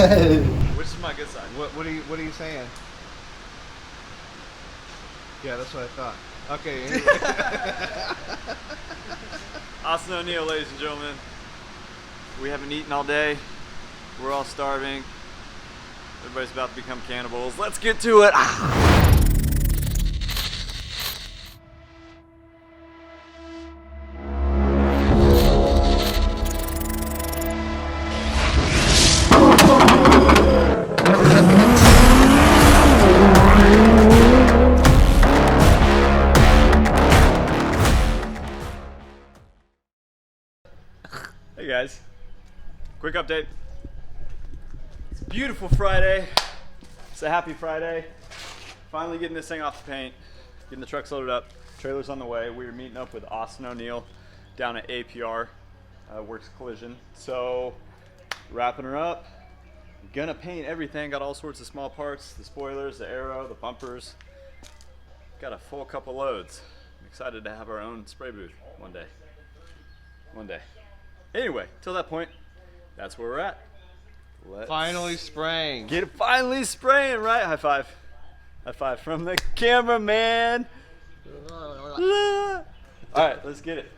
Which is my good side? What are you saying? Yeah, that's what I thought. Okay. Anyway. Austin O'Neill, ladies and gentlemen. We haven't eaten all day. We're all starving. Everybody's about to become cannibals. Let's get to it. Hey guys, quick update. It's a beautiful Friday. It's a happy Friday. Finally getting this thing off the paint, getting the trucks loaded up, trailers on the way. We were meeting up with Austin O'Neill down at APR, Works Collision. So wrapping her up, gonna paint everything. Got all sorts of small parts, the spoilers, the aero, the bumpers. Got a full couple loads. I'm excited to have our own spray booth one day. One day. Anyway, till that point, that's where we're at. Let's Finally spraying. get it finally spraying, right? High five. High five from the cameraman. All right, let's get it.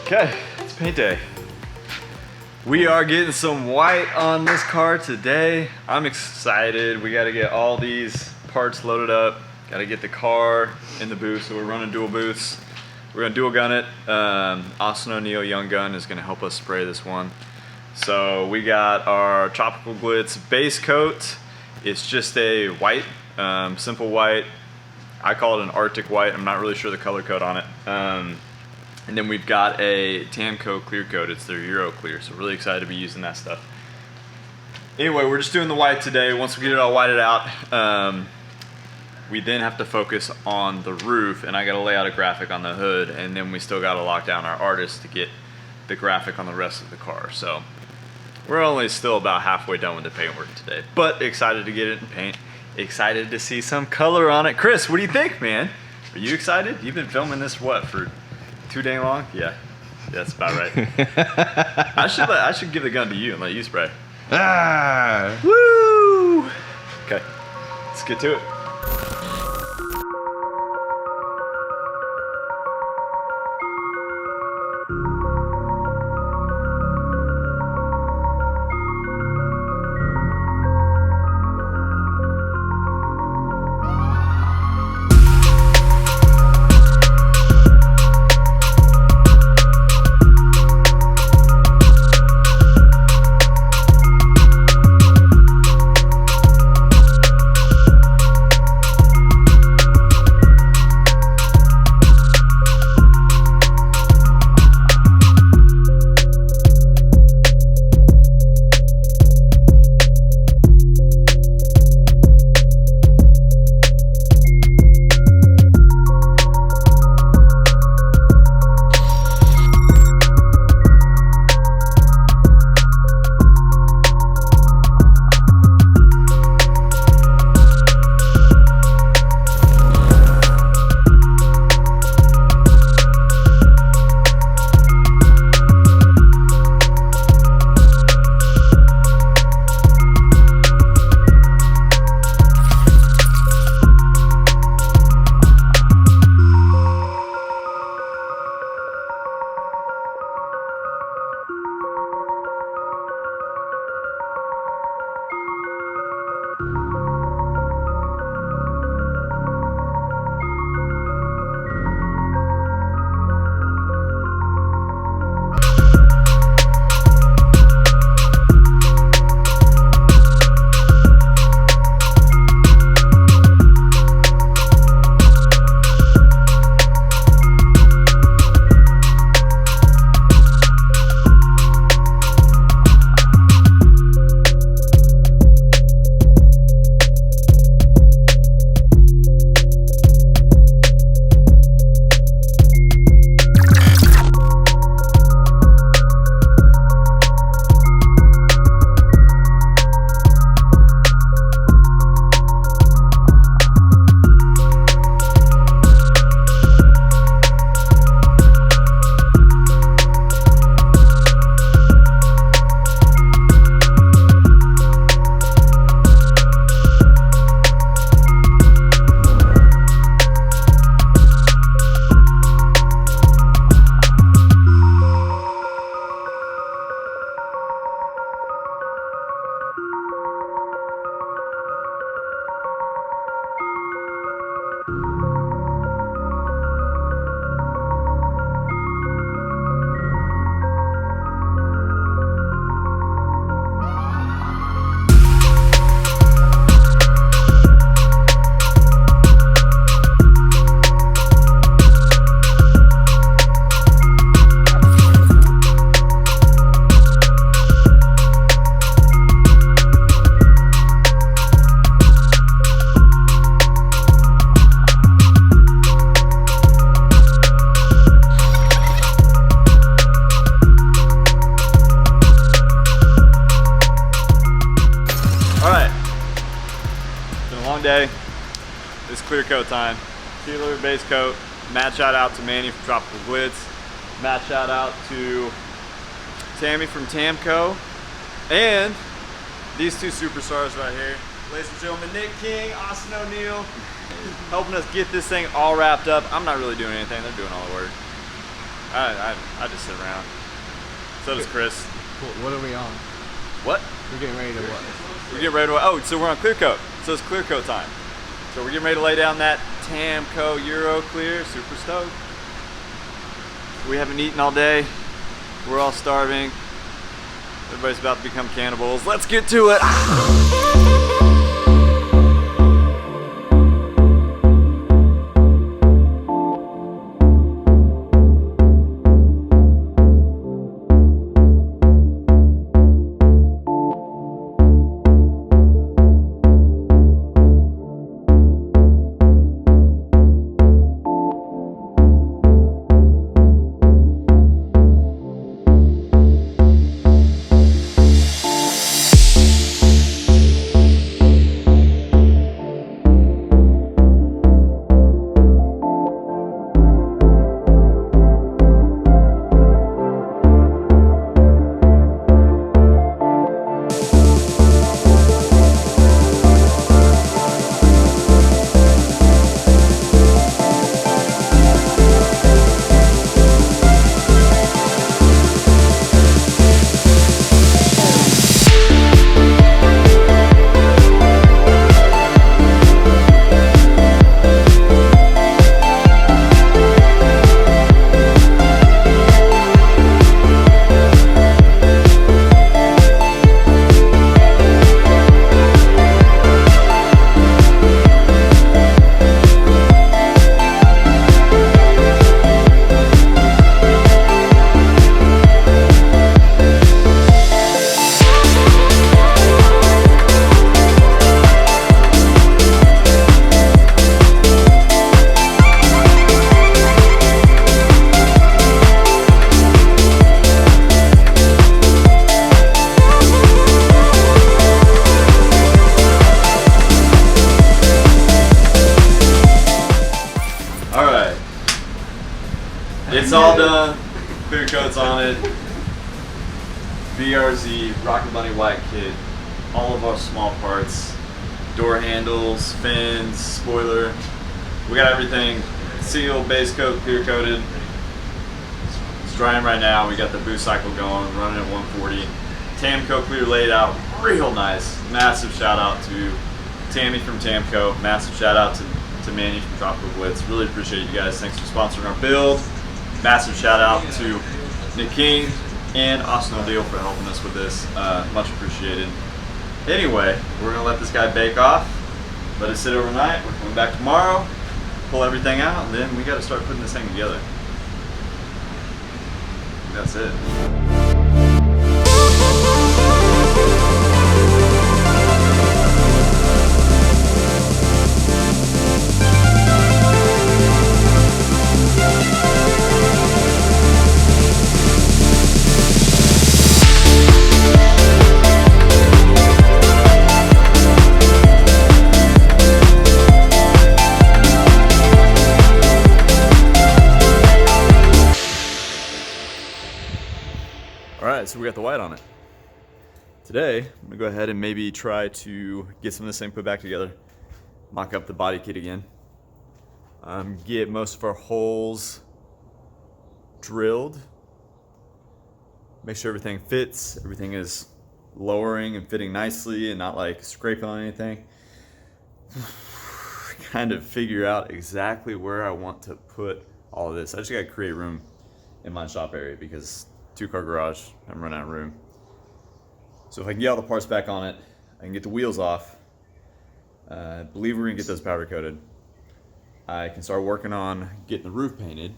Okay, it's paint day. We are getting some white on this car today. I'm excited. We gotta get all these parts loaded up. Gotta get the car in the booth, so we're running dual booths. We're gonna dual gun it. Austin O'Neill Young Gun is gonna help us spray this one. So we got our Tropical Glitz base coat. It's just a white, simple white. I call it an Arctic white. I'm not really sure the color code on it. And then we've got a Tamco clear coat. It's their Euro clear, so really excited to be using that stuff. Anyway, we're just doing the white today. Once we get it all whited out, we then have to focus on the roof, and I gotta lay out a graphic on the hood, and then we still gotta lock down our artist to get the graphic on the rest of the car. So we're only still about halfway done with the paint work today, but excited to get it in paint. Excited to see some color on it. Chris, what do you think, man? Are you excited? You've been filming this, what, for too dang long? Yeah, that's about right. I should give the gun to you and let you spray. Ah! Woo! Okay, let's get to it. day. It's clear coat time. Sealer, base coat. Mad shout out to Manny from Tropical Blitz. Mad shout out to Tammy from Tamco. And these two superstars right here. Ladies and gentlemen, Nick King, Austin O'Neill, helping us get this thing all wrapped up. I'm not really doing anything, they're doing all the work. I just sit around. So does Chris. What are we on? What? We're getting ready to what? We're getting ready to, oh, so we're on clear coat. So it's clear coat time. So we're getting ready to lay down that Tamco Euro Clear. Super stoked. We haven't eaten all day. We're all starving. Everybody's about to become cannibals. Let's get to it. It's all done. Clear coats on it. BRZ, Rocket Bunny white kit. All of our small parts. Door handles, fins, spoiler. We got everything sealed, base coat, clear coated. It's drying right now. We got the boost cycle going, running at 140. Tamco clear laid out, real nice. Massive shout out to Tammy from Tamco. Massive shout out to Manny from Tropical Blitz. Really appreciate you guys. Thanks for sponsoring our build. Massive shout out to Nick King and Austin O'Neill for helping us with this. Much appreciated. Anyway, we're gonna let this guy bake off. Let it sit overnight. We're coming back tomorrow, pull everything out, and then we gotta start putting this thing together. That's it. Alright, so we got the white on it. Today, I'm gonna go ahead and maybe try to get some of this thing put back together. Mock up the body kit again. Get most of our holes drilled. Make sure everything fits, everything is lowering and fitting nicely and not like scraping on anything. Kind of figure out exactly where I want to put all of this. I just gotta create room in my shop area because 2-car garage, I'm running out of room. So if I can get all the parts back on it, I can get the wheels off. I believe we're gonna get those powder coated. I can start working on getting the roof painted.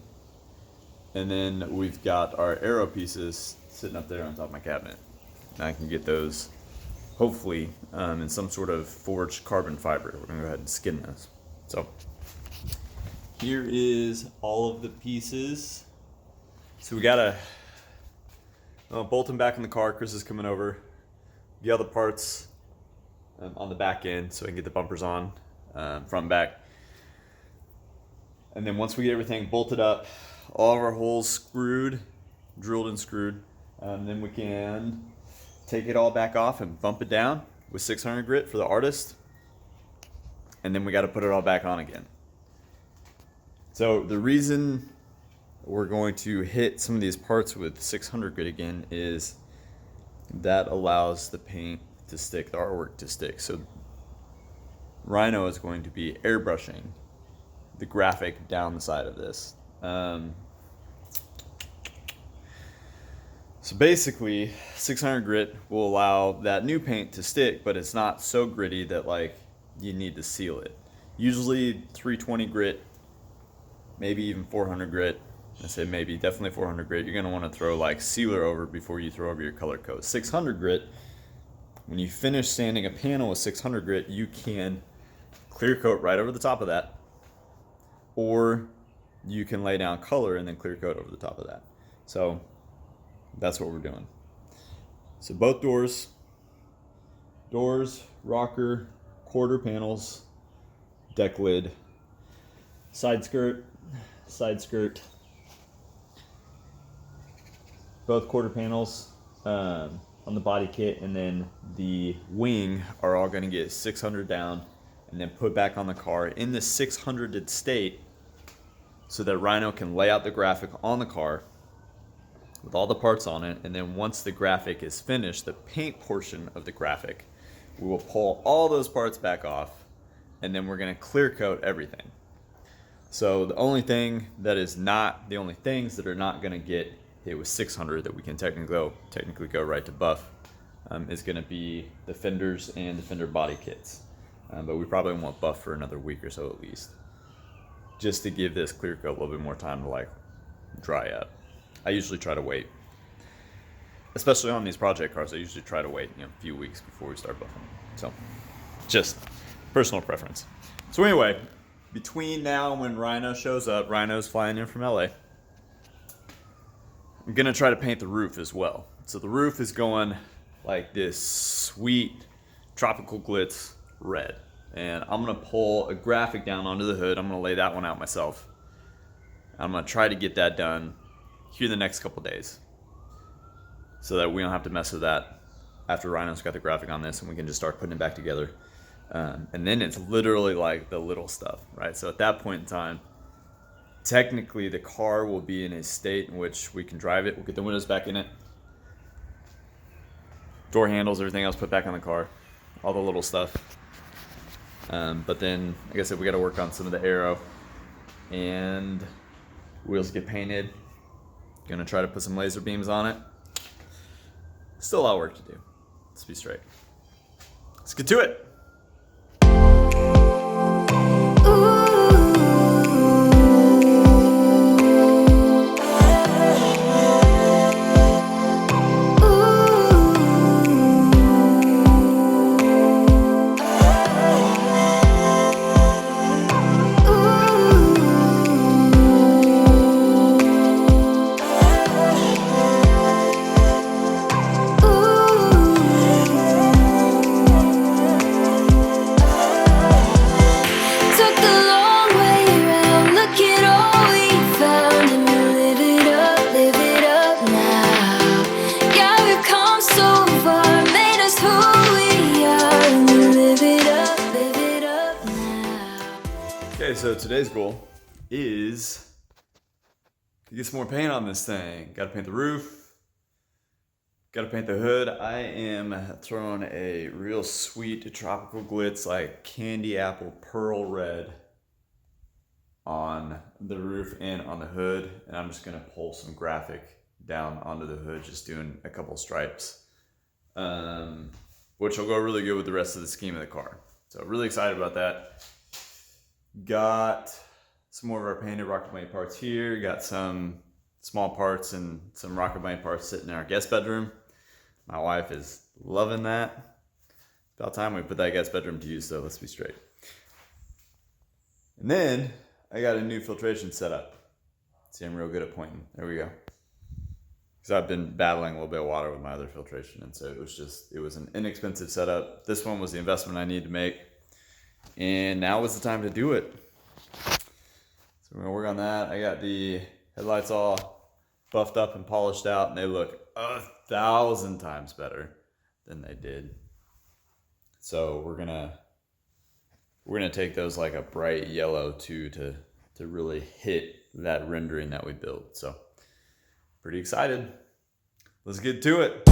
And then we've got our aero pieces sitting up there on top of my cabinet. And I can get those hopefully in some sort of forged carbon fiber. We're gonna go ahead and skin those. So here is all of the pieces. So we gotta bolt them back in the car. Chris is coming over. The other parts on the back end so I can get the bumpers on. front and back. And then once we get everything bolted up, all of our holes screwed, drilled and screwed, then we can take it all back off and bump it down with 600 grit for the artist. And then we got to put it all back on again. So the reason we're going to hit some of these parts with 600 grit again is that allows the paint to stick, the artwork to stick. So Rhino is going to be airbrushing the graphic down the side of this. So basically 600 grit will allow that new paint to stick, but it's not so gritty that like you need to seal it. Usually 320 grit, maybe even 400 grit. I say maybe, definitely 400 grit. You're gonna want to throw like sealer over before you throw over your color coat. 600 grit, when you finish sanding a panel with 600 grit, you can clear coat right over the top of that, or you can lay down color and then clear coat over the top of that. So that's what we're doing. So both doors, rocker, quarter panels, deck lid, side skirt, both quarter panels on the body kit, and then the wing are all going to get 600 down and then put back on the car in the 600 state so that Rhino can lay out the graphic on the car with all the parts on it. And then once the graphic is finished, the paint portion of the graphic, we will pull all those parts back off, and then we're going to clear coat everything. So the only things that are not going to get hit with 600 that we can technically go right to buff is going to be the fenders and the fender body kits. But we probably won't buff for another week or so at least, just to give this clear coat a little bit more time to like dry up. I usually try to wait, especially on these project cars. I usually try to wait, a few weeks before we start buffing. So, just personal preference. So anyway, between now and when Rhino shows up, Rhino's flying in from LA. I'm gonna try to paint the roof as well. So the roof is going like this sweet tropical glitz red, and I'm gonna pull a graphic down onto the hood. I'm gonna lay that one out myself. I'm gonna try to get that done here the next couple days, so that we don't have to mess with that after Rhino's got the graphic on this, and we can just start putting it back together. And then it's literally like the little stuff, right? So at that point in time, technically the car will be in a state in which we can drive it. We'll get the windows back in it, door handles, everything else put back on the car, all the little stuff. But then, like I said, we got to work on some of the aero, and wheels get painted. Gonna try to put some laser beams on it. Still a lot of work to do. Let's be straight. Let's get to it. So today's goal is to get some more paint on this thing. Got to paint the roof, got to paint the hood. I am throwing a real sweet tropical glitz, like candy apple pearl red, on the roof and on the hood, and I'm just gonna pull some graphic down onto the hood, just doing a couple stripes, which will go really good with the rest of the scheme of the car. So really excited about that. Got some more of our painted rocket blade parts here. Got some small parts and some rocket blade parts sitting in our guest bedroom. My wife is loving that. About time we put that guest bedroom to use, though. Let's be straight. And then I got a new filtration setup. See, I'm real good at pointing. There we go. Because I've been battling a little bit of water with my other filtration, and so it was an inexpensive setup. This one was the investment I needed to make. And now is the time to do it. So we're gonna work on that. I got the headlights all buffed up and polished out, and they look 1,000 times better than they did. So we're gonna take those like a bright yellow too to really hit that rendering that we built. So pretty excited. Let's get to it.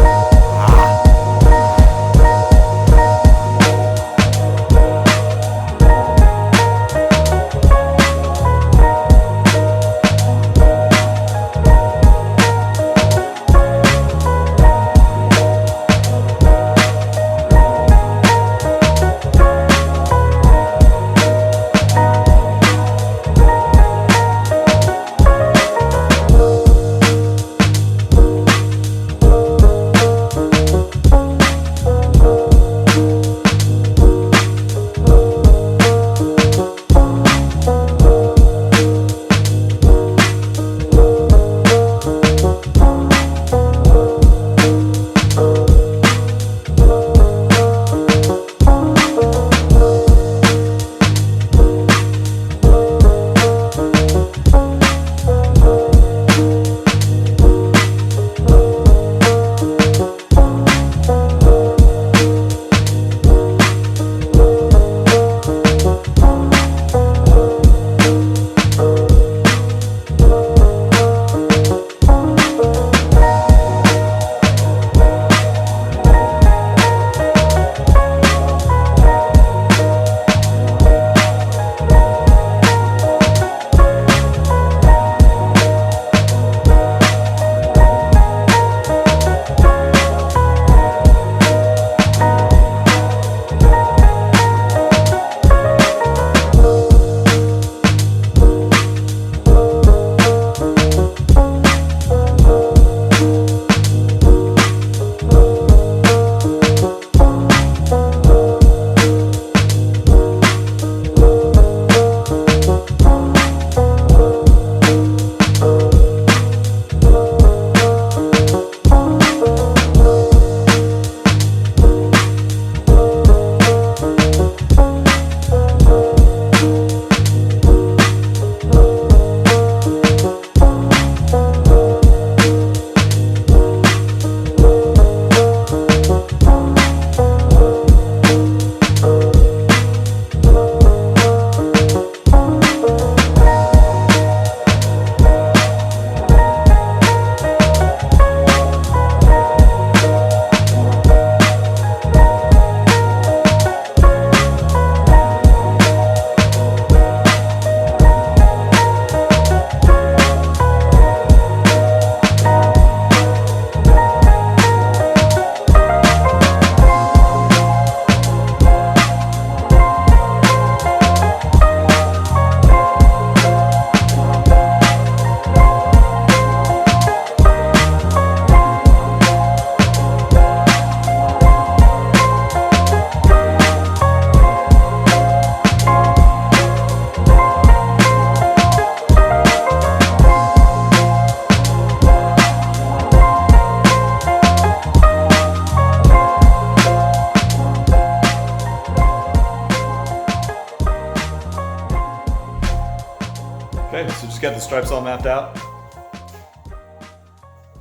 Okay, so just got the stripes all mapped out.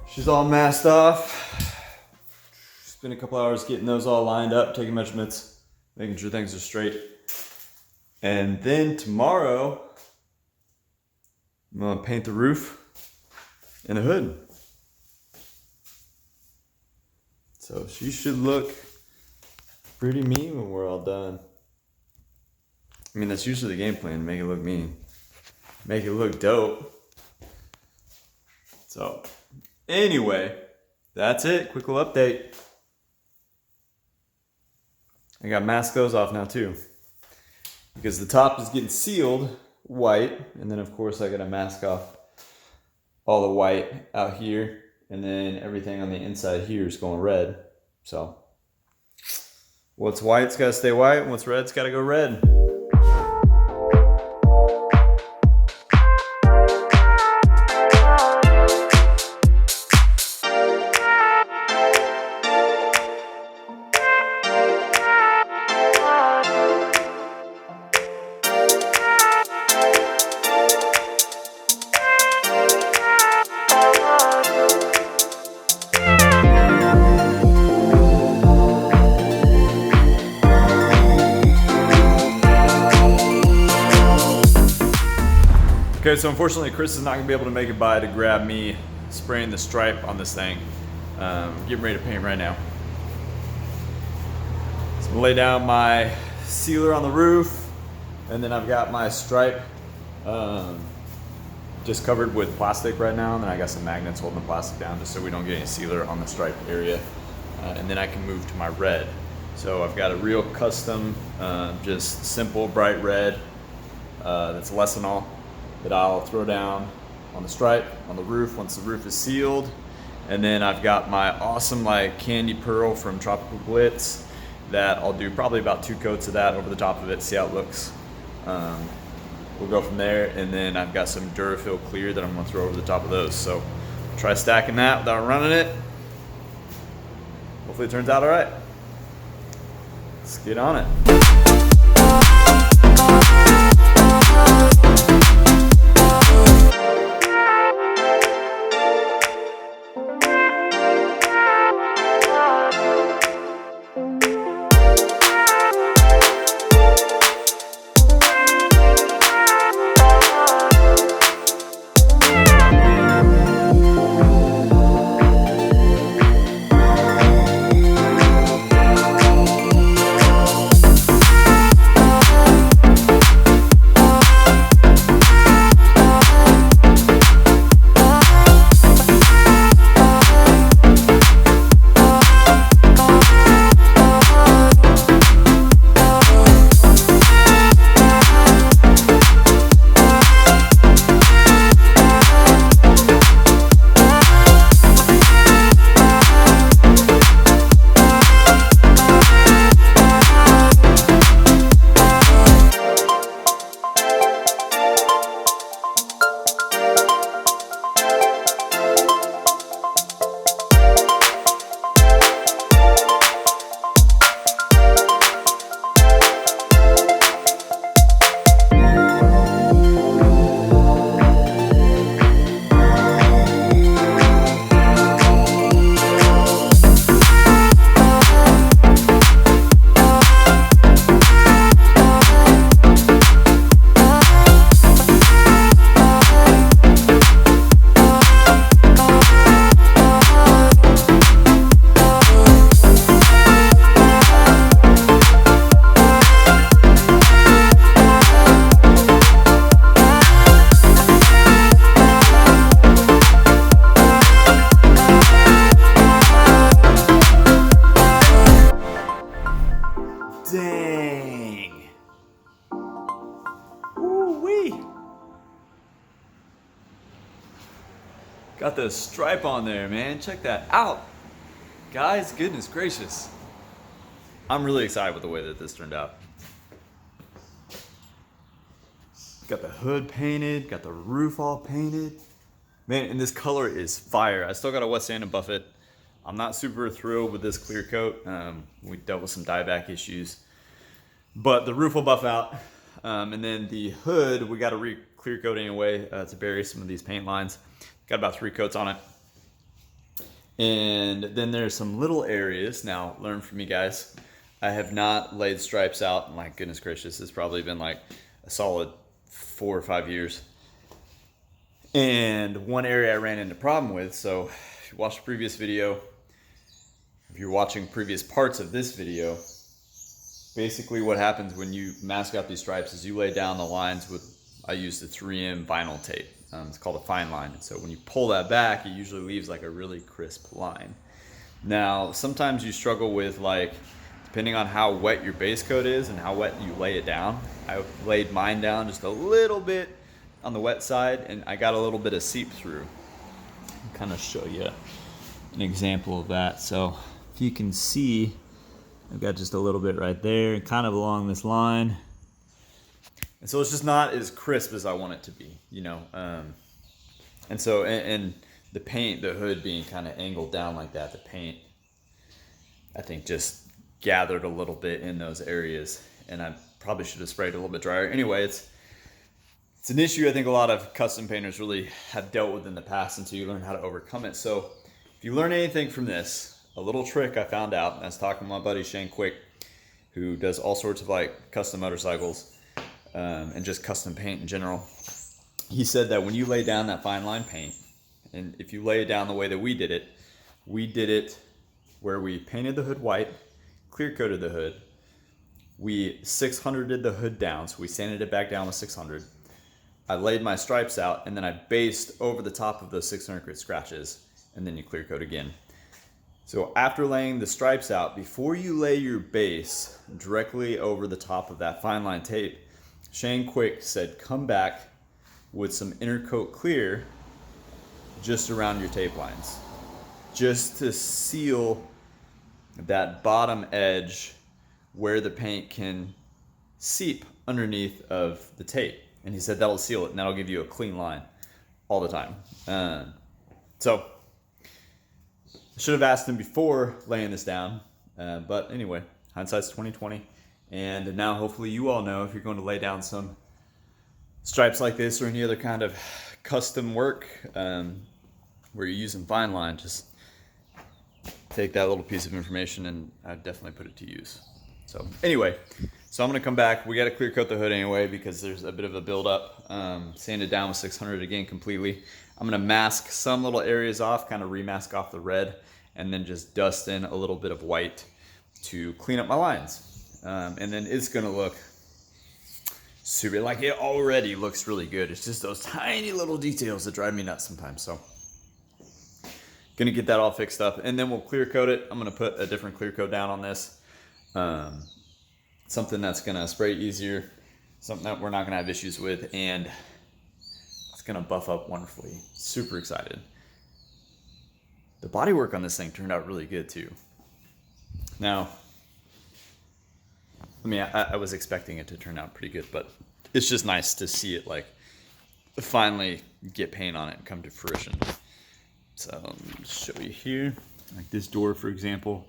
She's all masked off. Spent a couple hours getting those all lined up, taking measurements, making sure things are straight. And then tomorrow, I'm gonna paint the roof and the hood. So she should look pretty mean when we're all done. I mean, that's usually the game plan, to make it look mean. Make it look dope. So, anyway, that's it. Quick little update. I got mask those off now too, because the top is getting sealed white, and then of course I gotta mask off all the white out here, and then everything on the inside here is going red. So, what's white's gotta stay white, and what's red's gotta go red. Okay, so unfortunately Chris is not gonna be able to make it by to grab me spraying the stripe on this thing. Getting ready to paint right now. So I'm gonna lay down my sealer on the roof, and then I've got my stripe just covered with plastic right now, and then I got some magnets holding the plastic down just so we don't get any sealer on the stripe area. And then I can move to my red. So I've got a real custom, just simple bright red that's Lessenol that I'll throw down on the stripe, on the roof once the roof is sealed. And then I've got my awesome like candy pearl from Tropical Blitz that I'll do probably about 2 coats of that over the top of it, see how it looks. We'll go from there, and then I've got some Durafil clear that I'm gonna throw over the top of those. So try stacking that without running it. Hopefully it turns out all right. Let's get on it. Dang. Woo-wee. Got the stripe on there, man. Check that out. Guys, goodness gracious. I'm really excited with the way that this turned out. Got the hood painted, got the roof all painted. Man, and this color is fire. I still gotta wet sand and buff it. I'm not super thrilled with this clear coat. We dealt with some dieback issues, but the roof will buff out. And then the hood, we got to clear coat anyway to bury some of these paint lines. Got about 3 coats on it. And then there's some little areas. Now, learn from me, guys. I have not laid stripes out. My goodness gracious, it's probably been like a solid 4 or 5 years. And one area I ran into a problem with, so if you watched the previous video, if you're watching previous parts of this video, basically what happens when you mask out these stripes is you lay down the lines with, I use the 3M vinyl tape. It's called a fine line. And so when you pull that back, it usually leaves like a really crisp line. Now, sometimes you struggle with like, depending on how wet your base coat is and how wet you lay it down. I laid mine down just a little bit on the wet side, and I got a little bit of seep through. I'll kind of show you an example of that. So if you can see, I've got just a little bit right there, kind of along this line. And so it's just not as crisp as I want it to be, you know. And so, and the paint, the hood being kind of angled down like that, the paint, I think just gathered a little bit in those areas. And I probably should have sprayed a little bit drier. Anyway, it's an issue I think a lot of custom painters really have dealt with in the past until you learn how to overcome it. So if you learn anything from this, a little trick I found out, I was talking to my buddy Shane Quick, who does all sorts of like custom motorcycles and just custom paint in general. he said that when you lay down that fine line paint, and if you lay it down the way that we did it where we painted the hood white, clear coated the hood, we 600'd the hood down, so we sanded it back down with 600. I laid my stripes out, and then I based over the top of those 600 grit scratches, and then you clear coat again. So after laying the stripes out, before you lay your base directly over the top of that fine line tape, Shane Quick said come back with some inner coat clear just around your tape lines, just to seal that bottom edge where the paint can seep underneath of the tape. And he said that'll seal it, and that'll give you a clean line all the time. So I should have asked him before laying this down, but anyway, hindsight's 20/20. And now hopefully you all know if you're going to lay down some stripes like this or any other kind of custom work where you're using fine line, just take that little piece of information and I'd definitely put it to use. So anyway, so I'm gonna come back. We gotta clear coat the hood anyway because there's a bit of a buildup. Sand it down with 600 again completely. I'm gonna mask some little areas off, kind of remask off the red, and then just dust in a little bit of white to clean up my lines. And then it's gonna look super, like it already looks really good. It's just those tiny little details that drive me nuts sometimes. So gonna get that all fixed up, and then we'll clear coat it. I'm gonna put a different clear coat down on this. Something that's gonna spray easier, something that we're not gonna have issues with, and it's gonna buff up wonderfully. Super excited. The bodywork on this thing turned out really good too. Now, I mean, I was expecting it to turn out pretty good, but it's just nice to see it like finally get paint on it and come to fruition. So let me show you here, like this door, for example.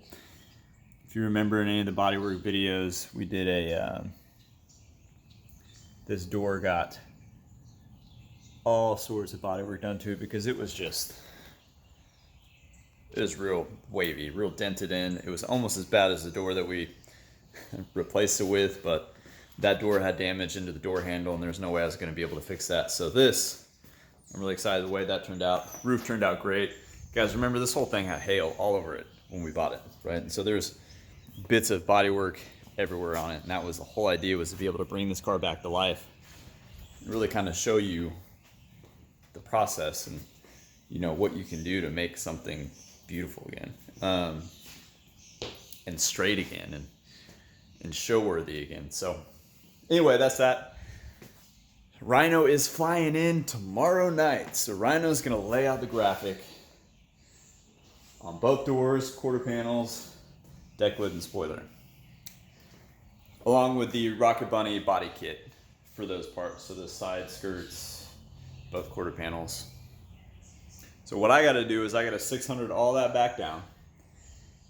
If you remember in any of the bodywork videos, we did this door got all sorts of bodywork done to it because it was real wavy, real dented in. It was almost as bad as the door that we replaced it with, but that door had damage into the door handle and there's no way I was going to be able to fix that. So this, I'm really excited the way that turned out. Roof turned out great. Guys, remember this whole thing had hail all over it when we bought it, right? And so there's bits of bodywork everywhere on it, and that was the whole idea, was to be able to bring this car back to life and really kind of show you the process and you know what you can do to make something beautiful again, and straight again, and show worthy again. So anyway, that's that. Rhino is flying in tomorrow night, so Rhino's gonna lay out the graphic on both doors, quarter panels, deck lid, and spoiler, along with the Rocket Bunny body kit for those parts, so the side skirts, both quarter panels. So what I got to do is I got to 600 all that back down,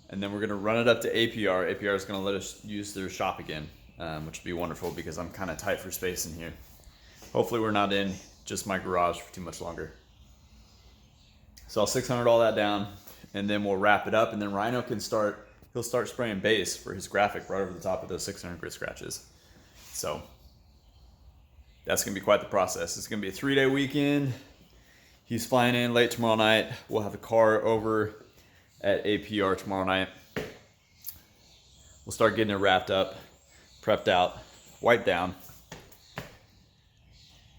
and then we're going to run it up to APR. APR is going to let us use their shop again, which would be wonderful because I'm kind of tight for space in here. Hopefully we're not in just my garage for too much longer. So I'll 600 all that down, and then we'll wrap it up, and then Rhino can start, he'll start spraying base for his graphic right over the top of those 600 grit scratches. So that's going to be quite the process. It's going to be a 3-day weekend. He's flying in late tomorrow night. We'll have the car over at APR tomorrow night. We'll start getting it wrapped up, prepped out, wiped down.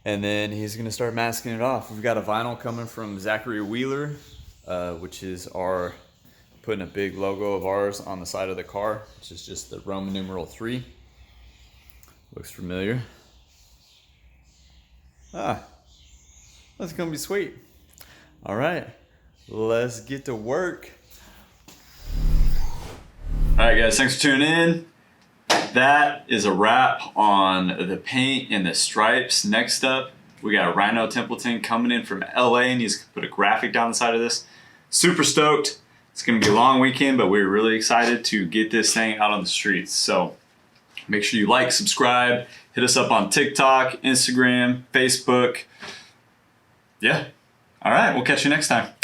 And then he's gonna start masking it off. We've got a vinyl coming from Zachary Wheeler, which is putting a big logo of ours on the side of the car, which is just the Roman numeral 3. Looks familiar. That's gonna be sweet. All right, let's get to work. All right, guys, thanks for tuning in. That is a wrap on the paint and the stripes. Next up, we got Rhino Templeton coming in from LA, and he's gonna put a graphic down the side of this. Super stoked. It's gonna be a long weekend, but we're really excited to get this thing out on the streets. So make sure you like, subscribe, hit us up on TikTok, Instagram, Facebook. Yeah. All right, we'll catch you next time.